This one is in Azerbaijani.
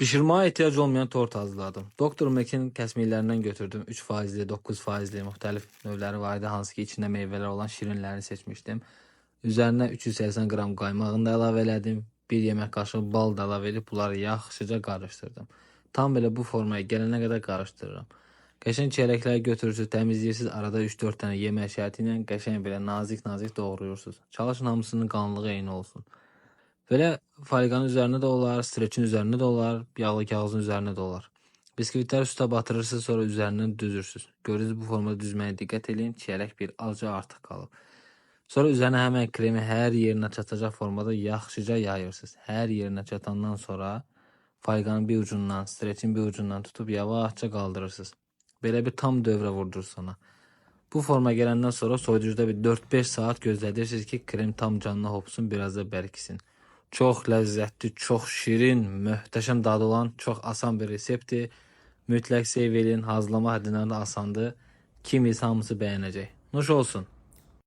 Bişirmeye ehtiyac olmayan tort hazırladım. Doktor Mek'in kəsmiklərindən götürdüm. 3 faizli, 9 faizli müxtəlif növləri var idi. Hansı ki içində meyvələr olan şirinlərini seçmişdim. Üzərinə 380 qram qaymağını da əlavə elədim. 1 yemək qaşığı bal da əlavə edib bunları yaxşıca qarışdırdım. Tam belə bu formaya gələnə qədər qarışdırıram. Qəşəng çörəkləri götürürsüz, təmizləyirsiniz. Arada 3-4 dənə yemək şərti ilə qəşəng belə nazik-nazik doğrayırsınız. Çalışın hamısının qalınlığı eyni olsun. Belə fayqanın üzərində də olar, streçin üzərində də olar, yağlı kağızın üzərində də olar. Biskvitləri sütə batırırsınız, sonra üzərindən düzürsünüz. Görürsünüz bu formada düzməyə diqqət edin, çiyələk bir azca artıq qalıb. Sonra üzərinə həmən kremi hər yerinə çatacaq formada yaxşıca yayırsınız. Hər yerinə çatandan sonra fayqanın bir ucundan, streçin bir ucundan tutub yavaşca qaldırırsınız. Belə bir tam dövrə vurdurursunuz ona. Bu forma gələndən sonra soyuducuda bir 4-5 saat gözlədirsiniz ki, krem tam canına hopsun, biraz da bərkisin. Çox ləzzətli, çox şirin, möhtəşəm dadı olan, çox asan bir reseptdir. Mütləq sev edin, hazırlama həddindən də asandır. Kimiz hamısı bəyənəcək. Nuş olsun.